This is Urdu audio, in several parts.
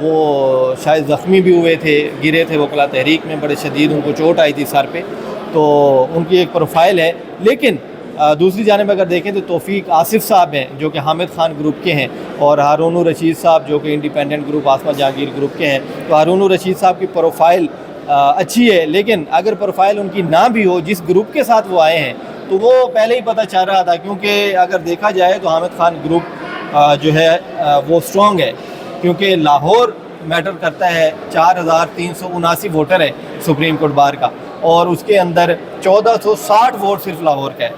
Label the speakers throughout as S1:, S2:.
S1: وہ شاید زخمی بھی ہوئے تھے, گرے تھے وکلا تحریک میں, بڑے شدید ان کو چوٹ آئی تھی سر پہ, تو ان کی ایک پروفائل ہے. لیکن دوسری جانب اگر دیکھیں تو توفیق آصف صاحب ہیں جو کہ حامد خان گروپ کے ہیں, اور ہارون الرشید صاحب جو کہ انڈیپینڈنٹ گروپ آسما جہانگیر گروپ کے ہیں. تو ہارون الرشید صاحب کی پروفائل اچھی ہے, لیکن اگر پروفائل ان کی نہ بھی ہو, جس گروپ کے ساتھ وہ آئے ہیں تو وہ پہلے ہی پتہ چل رہا تھا, کیونکہ اگر دیکھا جائے تو حامد خان گروپ جو ہے وہ سٹرونگ ہے, کیونکہ لاہور میٹر کرتا ہے. 4379 ووٹر ہے سپریم کورٹ بار کا, اور اس کے اندر 1460 ووٹ صرف لاہور کا ہے.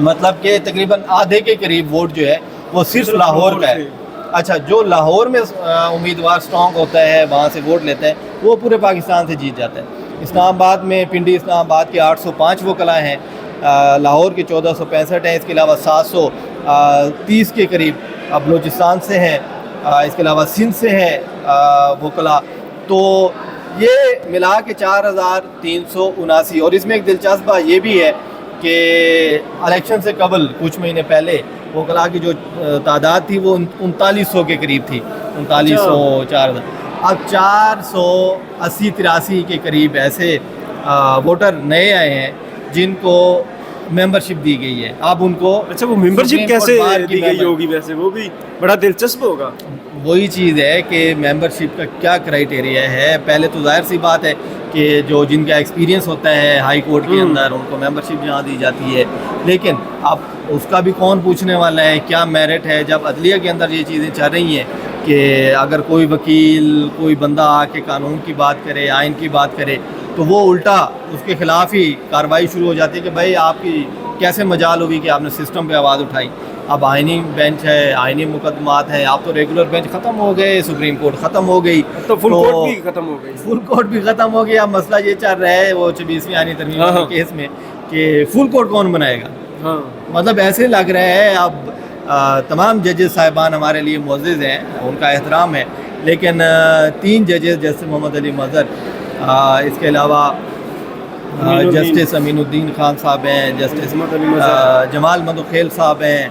S1: مطلب کہ تقریباً آدھے کے قریب ووٹ جو ہے وہ صرف لاہور کا ہے. اچھا, جو لاہور میں امیدوار سٹرونگ ہوتا ہے, وہاں سے ووٹ لیتا ہے, وہ پورے پاکستان سے جیت جاتا ہے. اسلام آباد میں پنڈی اسلام آباد کے 805 وکلاء ہیں, لاہور کے 1465 ہیں, اس کے علاوہ 730 کے قریب بلوچستان سے ہیں, اس کے علاوہ سندھ سے ہیں وکلاء. تو یہ ملا کے 4379. اور اس میں ایک دلچسپ بات یہ بھی ہے کہ الیکشن سے قبل کچھ مہینے پہلے وکلاء کی جو تعداد تھی وہ 3900 کے قریب تھی, 3900 4000. اب 480-83 کے قریب ایسے ووٹر نئے آئے ہیں جن کو ممبرشپ دی گئی ہے. اب ان کو
S2: اچھا, وہ ممبرشپ کیسے دی گئی ہوگی؟ ویسے وہ بھی بڑا دلچسپ ہوگا.
S1: وہی چیز ہے کہ ممبرشپ کا کیا کرائیٹیریا ہے. پہلے تو ظاہر سی بات ہے کہ جو جن کا ایکسپیرینس ہوتا ہے ہائی کورٹ کے اندر, ان کو ممبرشپ جہاں دی جاتی ہے. لیکن اب اس کا بھی کون پوچھنے والا ہے, کیا میرٹ ہے, جب عدلیہ کے اندر یہ چیزیں چل رہی ہیں کہ اگر کوئی وکیل, کوئی بندہ آ کے قانون کی بات کرے, آئین کی بات کرے, تو وہ الٹا اس کے خلاف ہی کارروائی شروع ہو جاتی ہے کہ بھائی آپ کی کیسے مجال ہوگی کہ آپ نے سسٹم پہ آواز اٹھائی. اب آئینی بینچ ہے, آئینی مقدمات ہیں, آپ تو ریگولر بینچ ختم ہو گئے, سپریم کورٹ ختم ہو گئی,
S2: تو فل کورٹ بھی ختم ہو گئی.
S1: فل کورٹ بھی ختم ہو گیا. اب مسئلہ یہ چل رہا ہے وہ 26ویں آئینی ترمیم کے کیس میں کہ فل کورٹ کون بنائے گا. مطلب ایسے لگ رہا ہے اب تمام ججز صاحبان ہمارے لیے معزز ہیں, ان کا احترام ہے, لیکن 3 ججز جسٹس محمد علی مظہر, اس کے علاوہ جسٹس امین الدین خان صاحب ہیں, جسٹس جمال مدوخیل صاحب ہیں,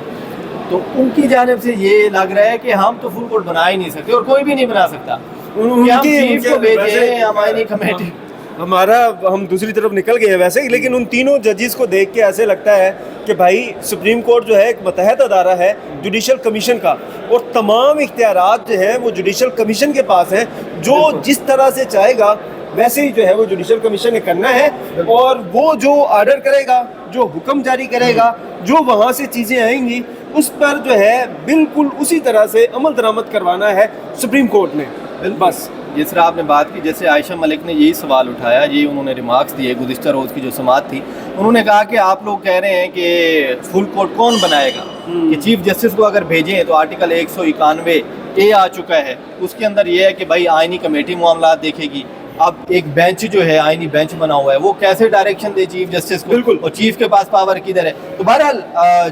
S1: تو ان کی جانب سے یہ لگ رہا ہے کہ ہم تو فل کورٹ بنا ہی نہیں سکتے, اور کوئی بھی نہیں بنا سکتا. ہم چیف کو بھیجیں, ہماری کمیٹی,
S2: ہم دوسری طرف نکل گئے ہیں ویسے. لیکن ان تینوں ججز کو دیکھ کے ایسے لگتا ہے کہ بھائی سپریم کورٹ جو ہے ایک متحد ادارہ ہے جوڈیشل کمیشن کا, اور تمام اختیارات جو ہیں وہ جوڈیشل کمیشن کے پاس ہیں. جو جس طرح سے چاہے گا ویسے ہی جو ہے وہ جوڈیشل کمیشن نے کرنا ہے, اور وہ جو آرڈر کرے گا, جو حکم جاری کرے گا, جو وہاں سے چیزیں آئیں گی, اس پر جو ہے بالکل اسی طرح سے عمل درآمد کروانا ہے سپریم کورٹ نے. بس
S1: جس طرح آپ نے بات کی, جیسے عائشہ ملک نے یہی سوال اٹھایا, یہ انہوں نے ریمارکس دیے گزشتہ روز کی جو سماعت تھی. انہوں نے کہا کہ آپ لوگ کہہ رہے ہیں کہ فل کورٹ کون بنائے گا, کہ چیف جسٹس کو اگر بھیجیں تو آرٹیکل 191A آ چکا ہے, اس کے اندر یہ ہے کہ بھائی آئینی کمیٹی معاملات دیکھے گی. اب ایک بینچ جو ہے, آئینی بینچ بنا ہوا ہے, وہ کیسے ڈائریکشن دے چیف جسٹس کو, بالکل, اور چیف کے پاس پاور کدھر ہے. تو بہرحال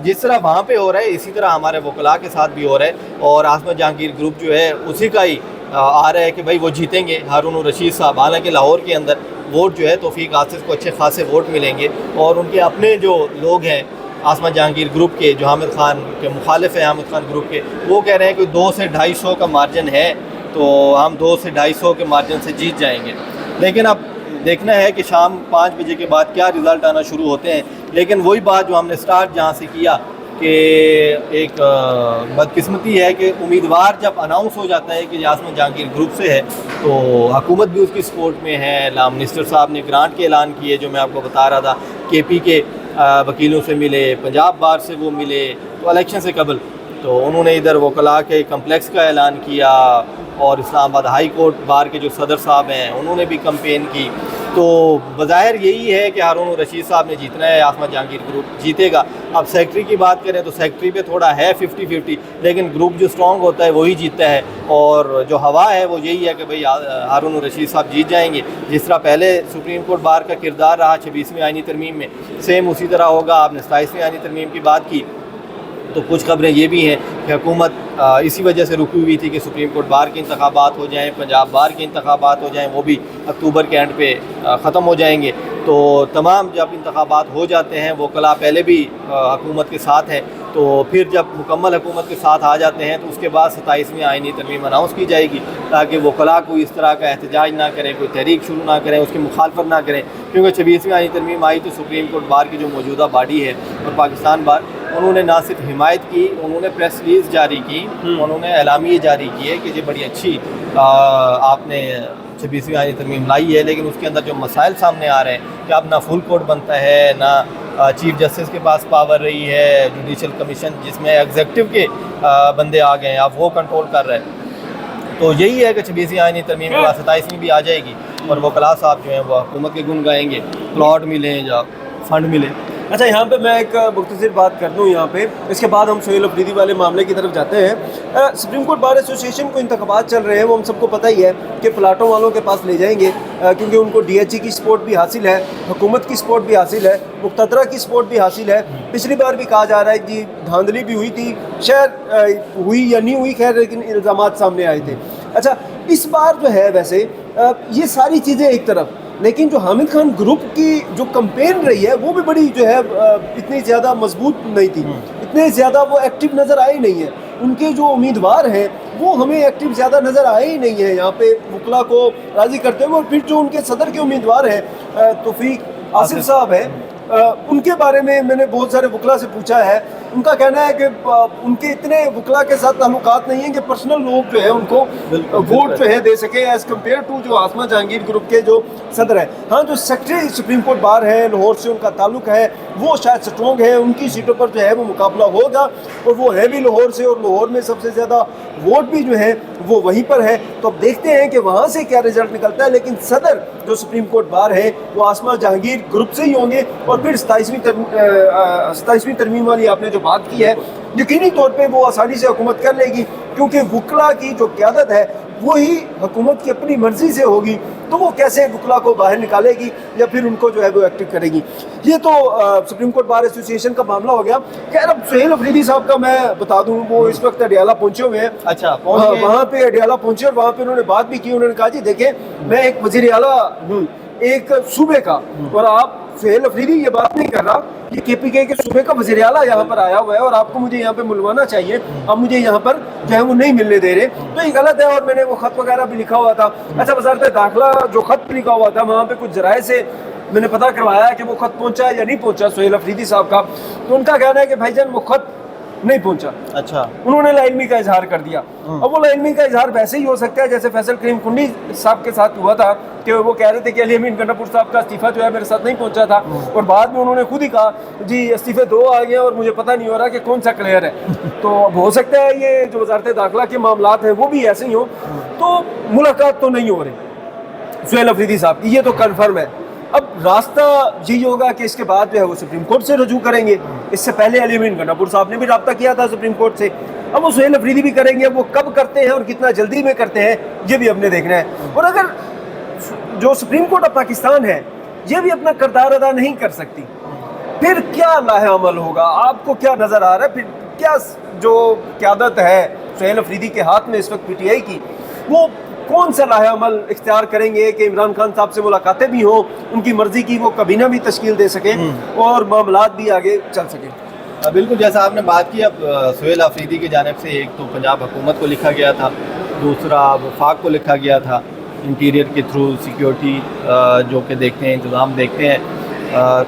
S1: جس طرح وہاں پہ ہو رہا ہے اسی طرح ہمارے وکلاء کے ساتھ بھی ہو رہا ہے, اور آسما جہانگیر گروپ جو ہے اسی کا ہی آ رہا ہے کہ بھائی وہ جیتیں گے. ہارون الرشید صاحب, حالانکہ لاہور کے اندر ووٹ جو ہے توفیق آصف کو اچھے خاصے ووٹ ملیں گے, اور ان کے اپنے جو لوگ ہیں آسما جہانگیر گروپ کے, جو حامد خان کے مخالف ہیں, حامد خان گروپ کے, وہ کہہ رہے ہیں کہ 200 سے 250 کا مارجن ہے, تو ہم 200 سے 250 کے مارجن سے جیت جائیں گے. لیکن اب دیکھنا ہے کہ شام 5 بجے کے بعد کیا رزلٹ آنا شروع ہوتے ہیں. لیکن وہی بات جو ہم نے سٹارٹ جہاں سے کیا کہ ایک بدقسمتی ہے کہ امیدوار جب اناؤنس ہو جاتا ہے کہ آسما جہانگیر گروپ سے ہے, تو حکومت بھی اس کی سپورٹ میں ہے. لا منسٹر صاحب نے گرانٹ کے اعلان کیے, جو میں آپ کو بتا رہا تھا, کے پی کے وکیلوں سے ملے, پنجاب بار سے وہ ملے, تو الیکشن سے قبل تو انہوں نے ادھر وکلاء کے کمپلیکس کا اعلان کیا, اور اسلام آباد ہائی کورٹ بار کے جو صدر صاحب ہیں انہوں نے بھی کمپین کی. تو بظاہر یہی ہے کہ ہارون الرشید صاحب نے جیتنا ہے, آسما جہانگیر گروپ جیتے گا. اب سیکٹری کی بات کریں تو سیکٹری پہ تھوڑا ہے 50-50, لیکن گروپ جو اسٹرانگ ہوتا ہے وہی جیتتا ہے, اور جو ہوا ہے وہ یہی ہے کہ بھئی ہارون الرشید صاحب جیت جائیں گے. جس طرح پہلے سپریم کورٹ بار کا کردار رہا 26ویں آئینی ترمیم میں, سیم اسی طرح ہوگا. آپ نے 27ویں آئینی ترمیم کی بات کی, تو کچھ خبریں یہ بھی ہیں کہ حکومت اسی وجہ سے رکی ہوئی تھی کہ سپریم کورٹ بار کے انتخابات ہو جائیں, پنجاب بار کے انتخابات ہو جائیں, وہ بھی اکتوبر کے اینڈ پہ ختم ہو جائیں گے. تو تمام جب انتخابات ہو جاتے ہیں وہ کلا پہلے بھی حکومت کے ساتھ ہے، تو پھر جب مکمل حکومت کے ساتھ آ جاتے ہیں تو اس کے بعد 27ویں آئینی ترمیم اناؤنس کی جائے گی، تاکہ وہ کلا کوئی اس طرح کا احتجاج نہ کریں، کوئی تحریک شروع نہ کریں، اس کی مخالفت نہ کریں، کیونکہ 26ویں آئینی ترمیم آئی تو سپریم کورٹ بار کی جو موجودہ باڈی ہے اور پاکستان بار، انہوں نے نہ صرف حمایت کی، انہوں نے پریس ریلیز جاری کی، انہوں نے اعلامیے جاری کیے کہ یہ بڑی اچھی آپ نے 26ویں آئینی ترمیم لائی ہے، لیکن اس کے اندر جو مسائل سامنے آ رہے ہیں کہ اب نہ فل کورٹ بنتا ہے، نہ چیف جسٹس کے پاس پاور رہی ہے، جوڈیشل کمیشن جس میں ایگزیکٹو کے بندے آ گئے ہیں، اب وہ کنٹرول کر رہے ہیں، تو یہی ہے کہ 26ویں آئینی ترمیم کے بعد 27ویں بھی آ جائے گی اور وہ کلا صاحب جو ہیں وہ حکومت کے گن گائیں گے، پلاٹ ملیں یا فنڈ ملے۔
S2: اچھا، یہاں پہ میں ایک مختصر بات کر دوں یہاں پہ، اس کے بعد ہم سہیل افریدی والے معاملے کی طرف جاتے ہیں۔ سپریم کورٹ بار ایسوسی ایشن کو انتخابات چل رہے ہیں، وہ ہم سب کو پتہ ہی ہے کہ پلاٹوں والوں کے پاس لے جائیں گے، کیونکہ ان کو ڈی ایچ ای کی سپورٹ بھی حاصل ہے، حکومت کی سپورٹ بھی حاصل ہے، مقتدرہ کی سپورٹ بھی حاصل ہے۔ پچھلی بار بھی کہا جا رہا ہے کہ دھاندلی بھی ہوئی تھی، شاید ہوئی یا نہیں ہوئی، خیر لیکن الزامات سامنے آئے تھے۔ اچھا، اس بار جو ہے ویسے یہ ساری چیزیں ایک طرف، لیکن جو حامد خان گروپ کی جو کمپین رہی ہے وہ بھی بڑی جو ہے اتنی زیادہ مضبوط نہیں تھی، اتنے زیادہ وہ ایکٹیو نظر آئے نہیں ہیں، ان کے جو امیدوار ہیں وہ ہمیں ایکٹیو زیادہ نظر آئے ہی نہیں ہیں یہاں پہ وکلا کو راضی کرتے ہوئے۔ اور پھر جو ان کے صدر کے امیدوار ہیں توفیق آصف صاحب ہیں، ان کے بارے میں نے بہت سارے وکلا سے پوچھا ہے، ان کا کہنا ہے کہ ان کے اتنے وکلا کے ساتھ تعلقات نہیں ہیں کہ پرسنل لوگ جو ہے ان کو ووٹ جو ہے دے سکیں ایز کمپیئر ٹو جو آسما جہانگیر گروپ کے جو صدر ہیں۔ ہاں، جو سیکرٹری سپریم کورٹ بار ہے، لاہور سے ان کا تعلق ہے، وہ شاید سٹرونگ ہے، ان کی سیٹوں پر جو ہے وہ مقابلہ ہوگا، اور وہ ہے بھی لاہور سے، اور لاہور میں سب سے زیادہ ووٹ بھی جو ہے وہ وہیں پر ہے۔ تو اب دیکھتے ہیں کہ وہاں سے کیا رزلٹ نکلتا ہے، لیکن صدر جو سپریم کورٹ بار ہے وہ آسما جہانگیر گروپ سے ہی ہوں گے۔ اور پھر 27ویں ترمیم والی آپ نے جو بات کی ہے، یقینی طور پہ وہ آسانی سے حکومت کر لے گی، کیونکہ وکلا کی جو قیادت ہے وہی حکومت کی اپنی مرضی سے ہوگی، تو وہ کیسے وکلا کو باہر نکالے گی یا پھر ان کو جو ہے وہ ایکٹیو کرے گی۔ یہ تو سپریم کورٹ بار ایسوسی ایشن کا معاملہ ہو گیا۔ خیر، اب سہیل افریدی صاحب کا میں بتا دوں، وہ اس وقت اڈیالہ پہنچے ہوئے ہیں۔
S1: اچھا،
S2: وہاں پہ اڈیالہ پہنچے اور وہاں پہ انہوں نے بات بھی کی، انہوں نے کہا جی دیکھیں، میں ایک وزیر اعلیٰ ہوں ایک صوبے کا، اور آپ سہیل افریدی یہ بات نہیں کر رہا، یہ کے پی کے صوبے کا وزیر اعلیٰ یہاں پر آیا ہوا ہے اور آپ کو مجھے یہاں پہ ملوانا چاہیے، آپ مجھے یہاں پر جو ہے وہ نہیں ملنے دے رہے، تو یہ غلط ہے۔ اور میں نے وہ خط وغیرہ بھی لکھا ہوا تھا۔ اچھا، وزارت داخلہ جو خط لکھا ہوا تھا وہاں پہ کچھ ذرائع سے میں نے پتہ کروایا کہ وہ خط پہنچا یا نہیں پہنچا سہیل افریدی صاحب کا، تو ان کا کہنا ہے کہ بھائی جان وہ خط نہیں پہنچا۔
S1: اچھا،
S2: انہوں نے لا علمی کا اظہار کر دیا۔ اب وہ لا علمی کا اظہار ویسے ہی ہو سکتا ہے جیسے فیصل کریم کنڈی صاحب کے ساتھ ہوا تھا کہ وہ کہہ رہے تھے کہ علی امین گنڈا پور صاحب کا استعفیٰ جو ہے میرے ساتھ نہیں پہنچا تھا، اور بعد میں انہوں نے خود ہی کہا جی استعفے 2 آ گئے اور مجھے پتہ نہیں ہو رہا کہ کون سا کلیئر ہے۔ تو اب ہو سکتا ہے یہ جو وزارت داخلہ کے معاملات ہیں وہ بھی ایسے ہی ہوں، تو ملاقات تو نہیں ہو رہی سہیل افریدی صاحب کی، یہ تو کنفرم ہے۔ اب راستہ یہی ہوگا کہ اس کے بعد جو ہے وہ سپریم کورٹ سے رجوع کریں گے۔ اس سے پہلے علی امین گنڈا پور صاحب نے بھی رابطہ کیا تھا سپریم کورٹ سے، اب وہ سہیل افریدی بھی کریں گے۔ اب وہ کب کرتے ہیں اور کتنا جلدی میں کرتے ہیں یہ بھی ہم نے دیکھنا ہے۔ اور اگر جو سپریم کورٹ آف پاکستان ہے یہ بھی اپنا کردار ادا نہیں کر سکتی، پھر کیا لاہ عمل ہوگا؟ آپ کو کیا نظر آ رہا ہے؟ پھر کیا جو قیادت ہے سہیل افریدی کے ہاتھ میں اس وقت پی ٹی آئی کی، وہ کون سا لاہ عمل اختیار کریں گے کہ عمران خان صاحب سے ملاقاتیں بھی ہوں، ان کی مرضی کی وہ کابینہ بھی تشکیل دے سکیں اور معاملات بھی آگے چل سکیں؟
S1: بالکل، جیسا آپ نے بات کی، اب سہیل افریدی کی جانب سے ایک تو پنجاب حکومت کو لکھا گیا تھا، دوسرا وفاق کو لکھا گیا تھا انٹیریئر کے تھرو، سیکیورٹی جو کہ دیکھتے ہیں، انتظام دیکھتے ہیں،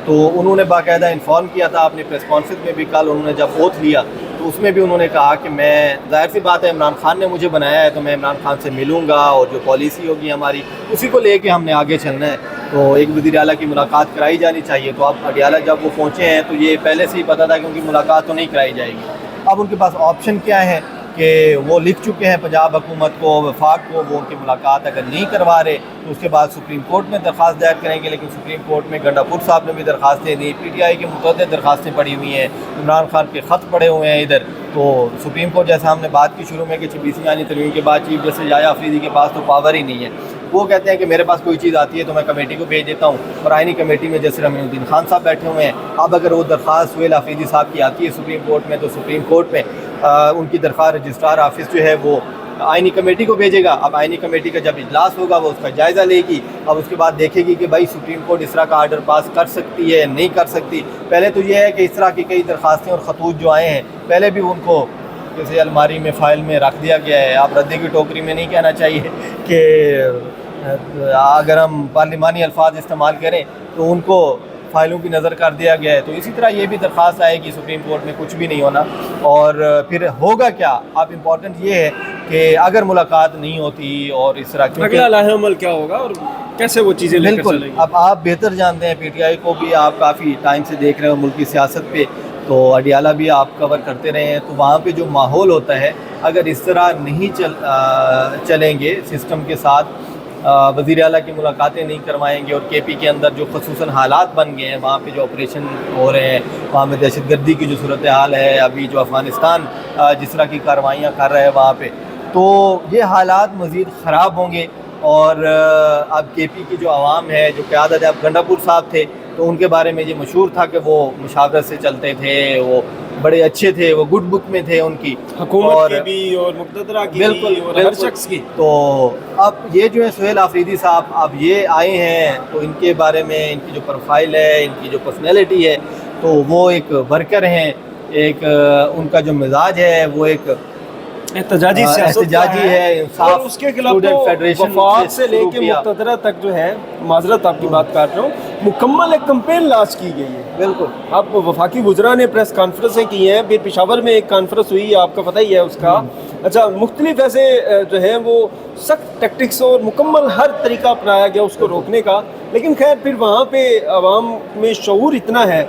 S1: تو انہوں نے باقاعدہ انفارم کیا تھا اپنی پریس کانفرنس میں بھی۔ کل انہوں نے جب اوتھ لیا تو اس میں بھی انہوں نے کہا کہ میں، ظاہر سی بات ہے عمران خان نے مجھے بنایا ہے تو میں عمران خان سے ملوں گا، اور جو پالیسی ہوگی ہماری اسی کو لے کے ہم نے آگے چلنا ہے، تو ایک وزیر اعلیٰ کی ملاقات کرائی جانی چاہیے۔ تو اب اڈیالہ جب وہ پہنچے ہیں تو یہ پہلے سے ہی پتہ تھا کہ ان کی ملاقات تو نہیں کرائی جائے گی۔ اب ان کے پاس آپشن کیا ہے کہ وہ لکھ چکے ہیں پنجاب حکومت کو، وفاق کو، وہ ان کی ملاقات اگر نہیں کروا رہے تو اس کے بعد سپریم کورٹ میں درخواست دائر کریں گے، لیکن سپریم کورٹ میں گنڈا پور صاحب نے بھی درخواستیں دی، پی ٹی آئی کی متعدد درخواستیں پڑی ہوئی ہیں، عمران خان کے خط پڑے ہوئے ہیں ادھر۔ تو سپریم کورٹ، جیسا ہم نے بات کی شروع میں کہ 26ویں آئینی ترمیم کے بعد چیف جسٹس یحییٰ افریدی کے پاس تو پاور ہی نہیں ہے، وہ کہتے ہیں کہ میرے پاس کوئی چیز آتی ہے تو میں کمیٹی کو بھیج دیتا ہوں، اور آئینی کمیٹی میں جیسے امین الدین خان صاحب بیٹھے ہوئے ہیں، اب اگر وہ درخواست سہیل افریدی صاحب کی آتی ہے سپریم کورٹ میں تو سپریم کورٹ میں ان کی درخواست رجسٹرار آفس جو ہے وہ آئینی کمیٹی کو بھیجے گا. اب آئینی کمیٹی کا جب اجلاس ہوگا وہ اس کا جائزہ لے گی. اب اس کے بعد دیکھے گی کہ بھائی سپریم کورٹ اس طرح کا آرڈر پاس کر سکتی ہے نہیں کر سکتی. پہلے تو یہ ہے کہ اس طرح کی کئی درخواستیں اور خطوط جو آئے ہیں پہلے بھی ان کو کسی الماری میں فائل میں رکھ دیا گیا ہے. آپ ردے کی ٹوکری میں نہیں کہنا چاہیے کہ اگر ہم پارلیمانی الفاظ استعمال کریں تو ان کو فائلوں کی نظر کر دیا گیا ہے. تو اسی طرح یہ بھی درخواست آئے گی سپریم کورٹ میں کچھ بھی نہیں ہونا. اور پھر ہوگا کیا؟ اب امپورٹنٹ یہ ہے کہ اگر ملاقات نہیں ہوتی اور اس طرح
S2: اگلا لاہ عمل کیا ہوگا اور کیسے وہ چیزیں لے کر
S1: بالکل
S2: چلیں گے؟
S1: اب آپ بہتر جانتے ہیں, پی ٹی آئی کو بھی آپ کافی ٹائم سے دیکھ رہے ہو ملکی سیاست پہ, تو اڈیالہ بھی آپ کور کرتے رہے ہیں. تو وہاں پہ جو ماحول ہوتا ہے اگر اس طرح نہیں چلیں گے سسٹم کے ساتھ, وزیر اعلیٰ کی ملاقاتیں نہیں کروائیں گے اور کے پی کے اندر جو خصوصاً حالات بن گئے ہیں وہاں پہ جو آپریشن ہو رہے ہیں, وہاں پہ دہشت گردی کی جو صورتحال ہے, ابھی جو افغانستان جس طرح کی کارروائیاں کر رہے ہیں وہاں پہ, تو یہ حالات مزید خراب ہوں گے. اور اب کے پی کی جو عوام ہے, جو قیادت ہے, اب گنڈا پور صاحب تھے تو ان کے بارے میں یہ مشہور تھا کہ وہ مشاورت سے چلتے تھے, وہ بڑے اچھے تھے, وہ گڈ بک میں تھے ان کی
S2: حکومت کی بھی اور مقتدرہ کی بھی اور ہر شخص کی.
S1: تو اب یہ جو ہے سہیل آفریدی صاحب اب یہ آئے ہیں تو ان کے بارے میں ان کی جو پروفائل ہے, ان کی جو پرسنالٹی ہے, تو وہ ایک ورکر ہیں, ایک ان کا جو مزاج ہے وہ ایک
S2: احتجاجی
S1: ہے,
S2: اور اس کے خلاف وفاق سے لے کے مقتدرہ تک جو ہے, معذرت آپ کی بات کر رہا ہوں, مکمل ایک کمپین لانچ کی گئی ہے.
S1: بالکل.
S2: اب وفاقی وزراء نے پریس کانفرنسیں کی ہیں, پھر پشاور میں ایک کانفرنس ہوئی, آپ کا پتہ ہی ہے اس کا. اچھا, مختلف ایسے جو ہیں وہ سخت ٹیکٹکس اور مکمل ہر طریقہ اپنایا گیا اس کو روکنے کا, لیکن خیر پھر وہاں پہ عوام میں شعور اتنا ہے,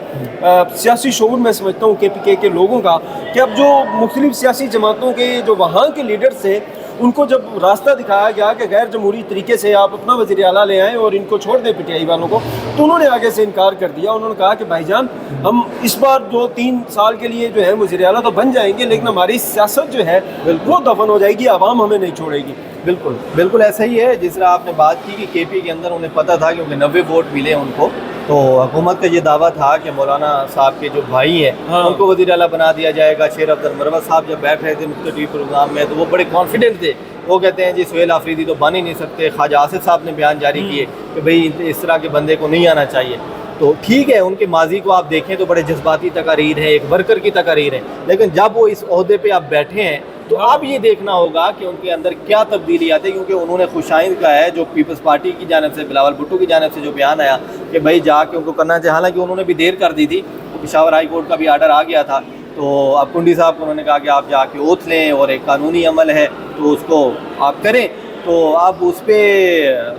S2: سیاسی شعور میں سمجھتا ہوں کے پی کے لوگوں کا, کہ اب جو مختلف سیاسی جماعتوں کے جو وہاں کے لیڈرز تھے ان کو جب راستہ دکھایا گیا کہ غیر جمہوری طریقے سے آپ اپنا وزیر اعلیٰ لے آئیں اور ان کو چھوڑ دیں پی ٹی آئی والوں کو, تو انہوں نے آگے سے انکار کر دیا. انہوں نے کہا کہ بھائی جان ہم اس بار 2-3 سال کے لیے جو ہے وزیر اعلیٰ تو بن جائیں گے, لیکن ہماری سیاست جو ہے وہ دفن ہو جائے گی, عوام ہمیں نہیں چھوڑے گی.
S1: بالکل بالکل ایسا ہی ہے. جس طرح آپ نے بات کی کہ کے پی کے اندر انہیں پتہ تھا کیونکہ 90 ووٹ ملے ان کو, تو حکومت کا یہ دعویٰ تھا کہ مولانا صاحب کے جو بھائی ہیں ان کو وزیر اعلیٰ بنا دیا جائے گا. شیر عبد المروت صاحب جب بیٹھ رہے تھے مختلف پروگرام میں تو وہ بڑے کانفیڈنٹ تھے, وہ کہتے ہیں جی سہیل آفریدی تو بن ہی نہیں سکتے. خواجہ آصف صاحب نے بیان جاری کیے کہ بھئی اس طرح کے بندے کو نہیں آنا چاہیے. تو ٹھیک ہے, ان کے ماضی کو آپ دیکھیں تو بڑے جذباتی تقاریر ہیں, ایک ورکر کی تقاریر ہیں, لیکن جب وہ اس عہدے پہ آپ بیٹھے ہیں تو اب یہ دیکھنا ہوگا کہ ان کے اندر کیا تبدیلی آتی ہے. کیونکہ انہوں نے خوشائند کا ہے جو پیپلز پارٹی کی جانب سے, بلاول بھٹو کی جانب سے جو بیان آیا کہ بھائی جا کے ان کو کرنا چاہیے, حالانکہ انہوں نے بھی دیر کر دی تھی, تو پشاور ہائی کورٹ کا بھی آرڈر آ گیا تھا. تو اب کنڈی صاحب کو انہوں نے کہا کہ آپ جا کے اوتھ لیں اور ایک قانونی عمل ہے تو اس کو آپ کریں. تو اب اس پہ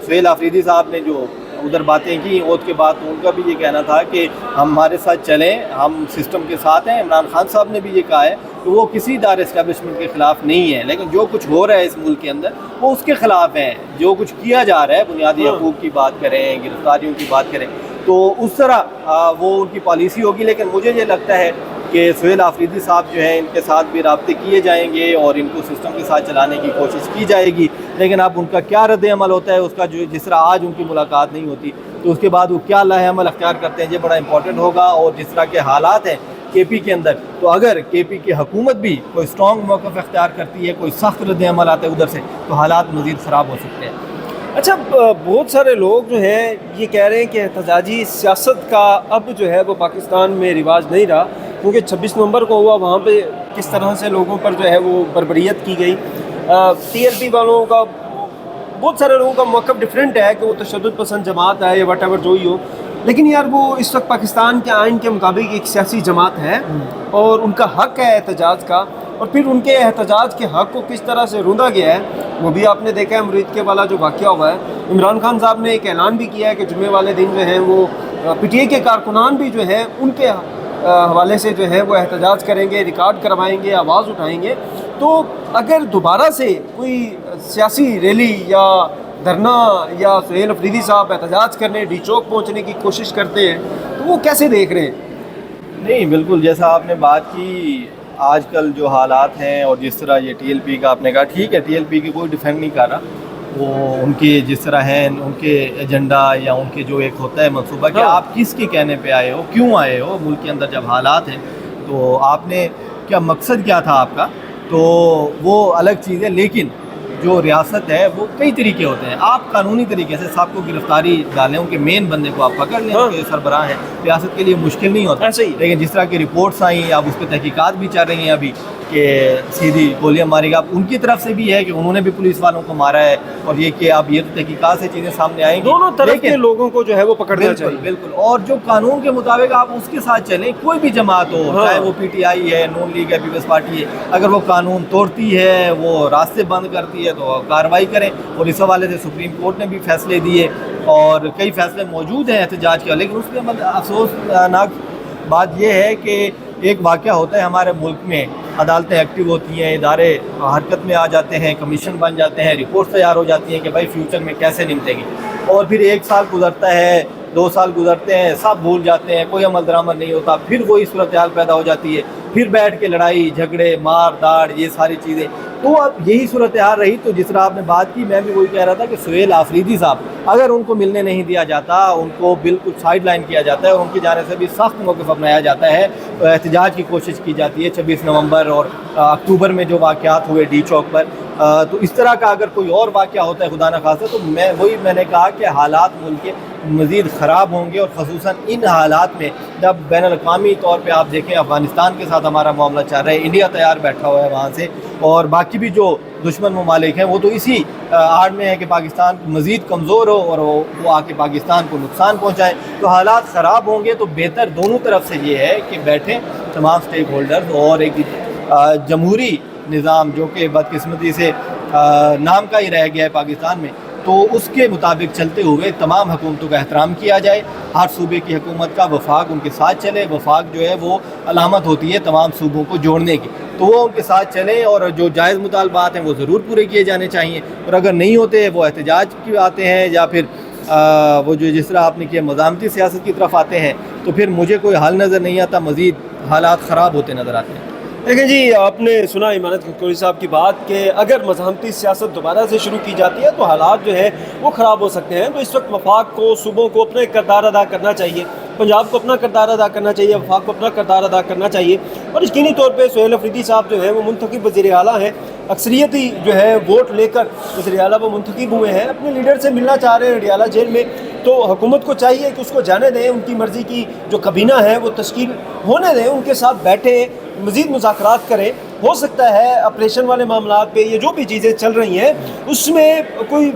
S1: سہیل آفریدی صاحب نے جو ادھر باتیں کی اوتھ کے بعد, تو ان کا بھی یہ کہنا تھا کہ ہم ہمارے ساتھ چلیں, ہم سسٹم کے ساتھ ہیں. عمران خان صاحب نے بھی یہ کہا ہے کہ وہ کسی ادارے اسٹیبلشمنٹ کے خلاف نہیں ہے, لیکن جو کچھ ہو رہا ہے اس ملک کے اندر وہ اس کے خلاف ہیں. جو کچھ کیا جا رہا ہے, بنیادی حقوق کی بات کریں, گرفتاریوں کی بات کریں, تو اس طرح وہ ان کی پالیسی ہوگی. لیکن مجھے یہ لگتا ہے کہ سہیل آفریدی صاحب جو ہیں ان کے ساتھ بھی رابطے کیے جائیں گے اور ان کو سسٹم کے ساتھ چلانے کی کوشش کی جائے گی. لیکن اب ان کا کیا رد عمل ہوتا ہے اس کا, جو جس طرح آج ان کی ملاقات نہیں ہوتی تو اس کے بعد وہ کیا لاہ عمل اختیار کرتے ہیں, یہ بڑا امپورٹنٹ ہوگا. اور جس طرح کے حالات ہیں کے پی کے اندر, تو اگر کے پی کی حکومت بھی کوئی اسٹرانگ موقف اختیار کرتی ہے, کوئی سخت رد عمل آتا ہے ادھر سے, تو حالات مزید خراب ہو سکتے ہیں.
S2: اچھا, بہت سارے لوگ جو ہیں یہ کہہ رہے ہیں کہ احتجاجی سیاست کا اب جو ہے وہ پاکستان میں رواج نہیں رہا, کیونکہ 26 نومبر کو ہوا, وہاں پہ کس طرح سے لوگوں پر جو ہے وہ بربریت کی گئی. ٹی ایل پی والوں کا, بہت سارے لوگوں کا موقف ڈفرینٹ ہے کہ وہ تشدد پسند جماعت ہے یا وٹ ایور جو ہی ہو, لیکن یار وہ اس وقت پاکستان کے آئین کے مطابق ایک سیاسی جماعت ہے اور ان کا حق ہے احتجاج کا. اور پھر ان کے احتجاج کے حق کو کس طرح سے روندا گیا ہے وہ بھی آپ نے دیکھا ہے. مرید کے والا جو واقعہ ہوا ہے, عمران خان صاحب نے ایک اعلان بھی کیا ہے کہ جمعے والے دن جو ہیں وہ پی ٹی آئی کے کارکنان بھی جو ہیں ان کے حوالے سے جو ہے وہ احتجاج کریں گے, ریکارڈ کروائیں گے, آواز اٹھائیں گے. تو اگر دوبارہ سے کوئی سیاسی ریلی یا دھرنا یا سہیل آفریدی صاحب احتجاج کرنے, ڈی چوک پہنچنے کی کوشش کرتے ہیں, تو وہ کیسے دیکھ رہے ہیں؟
S1: نہیں, بالکل جیسا آپ نے بات کی, آج کل جو حالات ہیں اور جس طرح یہ ٹی ایل پی کا آپ نے کہا, ٹھیک ہے ٹی ایل پی کی کوئی ڈیفینڈ نہیں کر رہا, وہ ان کی جس طرح ہیں ان کے ایجنڈا یا ان کے جو ایک ہوتا ہے منصوبہ کہ آپ کس کے کہنے پہ آئے ہو, کیوں آئے ہو ملک کے اندر جب حالات ہیں, تو آپ نے کیا مقصد کیا تھا آپ کا, تو وہ الگ چیز ہے. لیکن جو ریاست ہے وہ کئی طریقے ہوتے ہیں. آپ قانونی طریقے سے صاحب کو گرفتاری ڈالیں, ان کے مین بندے کو آپ پکڑ لیں, ان کے سربراہ ہیں, ریاست کے لیے مشکل نہیں ہوتا.
S2: ایسے ہی
S1: لیکن جس طرح کی رپورٹس آئیں, اب اس پہ تحقیقات بھی چل رہی ہیں ابھی کہ سیدھی گولیاں ماری گا, ان کی طرف سے بھی ہے کہ انہوں نے بھی پولیس والوں کو مارا ہے, اور یہ کہ اب یہ تو تحقیقات سے چیزیں سامنے آئیں گی.
S2: دونوں طرف کے لوگوں کو جو ہے وہ پکڑنا چاہیے.
S1: بالکل, اور جو قانون کے مطابق آپ اس کے ساتھ چلیں, کوئی بھی جماعت ہو, چاہے وہ پی ٹی آئی ہے, نون لیگ ہے, پیپلز پارٹی ہے, اگر وہ قانون توڑتی ہے, وہ راستے بند کرتی ہے تو کارروائی کریں. اور اس حوالے سے سپریم کورٹ نے بھی فیصلے دیے اور کئی فیصلے موجود ہیں احتجاج کے. لیکن اس کے افسوسناک بات یہ ہے کہ ایک واقعہ ہوتا ہے ہمارے ملک میں, عدالتیں ایکٹیو ہوتی ہیں, ادارے حرکت میں آ جاتے ہیں, کمیشن بن جاتے ہیں, رپورٹ تیار ہو جاتی ہیں کہ بھائی فیوچر میں کیسے نمٹیں گے, اور پھر 1 سال گزرتا ہے, 2 سال گزرتے ہیں, سب بھول جاتے ہیں, کوئی عمل درآمد نہیں ہوتا, پھر وہی صورتحال پیدا ہو جاتی ہے, پھر بیٹھ کے لڑائی جھگڑے مار داڑ یہ ساری چیزیں. تو اب یہی صورتحال رہی. تو جس طرح آپ نے بات کی, میں بھی وہی کہہ رہا تھا کہ سہیل آفریدی صاحب, اگر ان کو ملنے نہیں دیا جاتا, ان کو بالکل سائڈ لائن کیا جاتا ہے, اور ان کی جانے سے بھی سخت موقف اپنایا جاتا ہے, احتجاج کی کوشش کی جاتی ہے 26 نومبر اور اکتوبر میں جو واقعات ہوئے ڈی چوک پر, تو اس طرح کا اگر کوئی اور واقعہ ہوتا ہے خدا نخواستہ, تو میں نے کہا کہ حالات ملک کے مزید خراب ہوں گے. اور خصوصاً ان حالات میں جب بین الاقوامی طور پہ آپ دیکھیں افغانستان کے ساتھ ہمارا معاملہ چل رہا ہے, انڈیا تیار بیٹھا ہوا ہے وہاں سے, اور باقی بھی جو دشمن ممالک ہیں وہ تو اسی آڑ میں ہے کہ پاکستان مزید کمزور ہو اور وہ آ کے پاکستان کو نقصان پہنچائے. تو حالات خراب ہوں گے, تو بہتر دونوں طرف سے یہ ہے کہ بیٹھیں تمام سٹیک ہولڈرز, اور ایک جمہوری نظام جو کہ بدقسمتی سے نام کا ہی رہ گیا ہے پاکستان میں, تو اس کے مطابق چلتے ہوئے تمام حکومتوں کا احترام کیا جائے. ہر صوبے کی حکومت کا وفاق ان کے ساتھ چلے. وفاق جو ہے وہ علامت ہوتی ہے تمام صوبوں کو جوڑنے کی, تو وہ ان کے ساتھ چلیں, اور جو جائز مطالبات ہیں وہ ضرور پورے کیے جانے چاہیے. اور اگر نہیں ہوتے, وہ احتجاج کی آتے ہیں, یا پھر وہ جو جس طرح آپ نے کیا مزاحمتی سیاست کی طرف آتے ہیں, تو پھر مجھے کوئی حل نظر نہیں آتا, مزید حالات خراب ہوتے نظر آتے ہیں.
S2: دیکھیں جی, آپ نے سنا ایمانت کھکوری صاحب کی بات کہ اگر مزاحمتی سیاست دوبارہ سے شروع کی جاتی ہے تو حالات جو ہے وہ خراب ہو سکتے ہیں. تو اس وقت وفاق کو, صوبوں کو اپنا کردار ادا کرنا چاہیے, پنجاب کو اپنا کردار ادا کرنا چاہیے, وفاق کو اپنا کردار ادا کرنا چاہیے. اور یقینی طور پہ سہیل آفریدی صاحب جو ہے وہ منتخب وزیر اعلیٰ ہیں, اکثریتی جو ہے ووٹ لے کر وزیر اعلیٰ وہ منتخب ہوئے ہیں, اپنے لیڈر سے ملنا چاہ رہے ہیں اڈیالہ جیل میں. تو حکومت کو چاہیے کہ اس کو جانے دیں, ان کی مرضی کی جو کابینہ ہے وہ تشکیل ہونے دیں, ان کے ساتھ بیٹھے مزید مذاکرات کریں. ہو سکتا ہے آپریشن والے معاملات پہ یہ جو بھی چیزیں چل رہی ہیں اس میں کوئی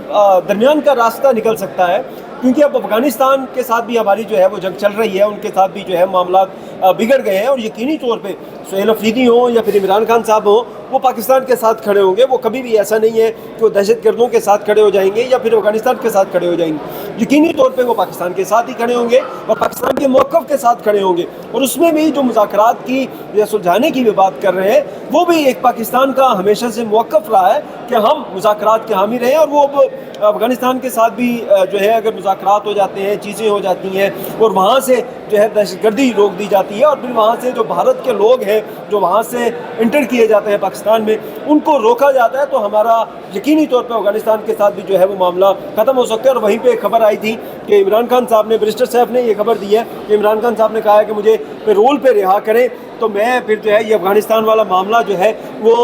S2: درمیان کا راستہ نکل سکتا ہے, کیونکہ اب افغانستان کے ساتھ بھی ہماری جو ہے وہ جنگ چل رہی ہے, ان کے ساتھ بھی جو ہے معاملات بگڑ گئے ہیں. اور یقینی طور پہ سہیل آفریدی ہوں یا پھر عمران خان صاحب ہوں, وہ پاکستان کے ساتھ کھڑے ہوں گے. وہ کبھی بھی ایسا نہیں ہے کہ وہ دہشت گردوں کے ساتھ کھڑے ہو جائیں گے یا پھر افغانستان کے ساتھ کھڑے ہو جائیں گے. یقینی طور پہ وہ پاکستان کے ساتھ ہی کھڑے ہوں گے اور پاکستان کے موقف کے ساتھ کھڑے ہوں گے. اور اس میں بھی جو مذاکرات کی یا سلجھانے کی بھی بات کر رہے ہیں, وہ بھی ایک پاکستان کا ہمیشہ سے موقف رہا ہے کہ ہم مذاکرات کے حامی رہے ہیں. اور وہ افغانستان کے ساتھ بھی جو ہے اگر مذاکرات ہو جاتے ہیں, چیزیں ہو جاتی ہیں, اور وہاں سے جو ہے دہشت گردی روک دی جاتی ہے, اور پھر وہاں سے جو بھارت کے لوگ ہیں جو وہاں سے انٹر کیے جاتے ہیں پاکستان میں, ان کو روکا جاتا ہے, تو ہمارا یقینی طور پہ افغانستان کے ساتھ بھی جو ہے وہ معاملہ ختم ہو سکتا ہے. اور وہیں پہ ایک خبر آئی تھی کہ عمران خان صاحب نے, بیرسٹر صاحب نے یہ خبر دی ہے کہ عمران خان صاحب نے کہا ہے کہ مجھے پیرول پہ رہا کریں, تو میں پھر جو ہے یہ افغانستان والا معاملہ جو ہے وہ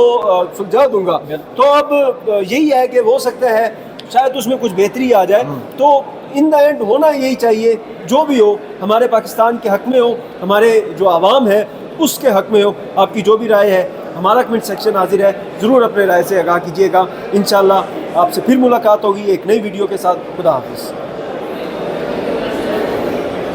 S2: سلجھا دوں گا. تو اب یہی ہے کہ ہو سکتا ہے شاید اس میں کچھ بہتری آ جائے. تو ان دا اینڈ ہونا یہی چاہیے, جو بھی ہو ہمارے پاکستان کے حق میں ہو, ہمارے جو عوام ہے اس کے حق میں ہو. آپ کی جو بھی رائے ہے, ہمارا کمنٹ سیکشن حاضر ہے, ضرور اپنے رائے سے آگاہ کیجیے گا. انشاءاللہ آپ سے پھر ملاقات ہوگی ایک نئی ویڈیو کے ساتھ. خدا حافظ.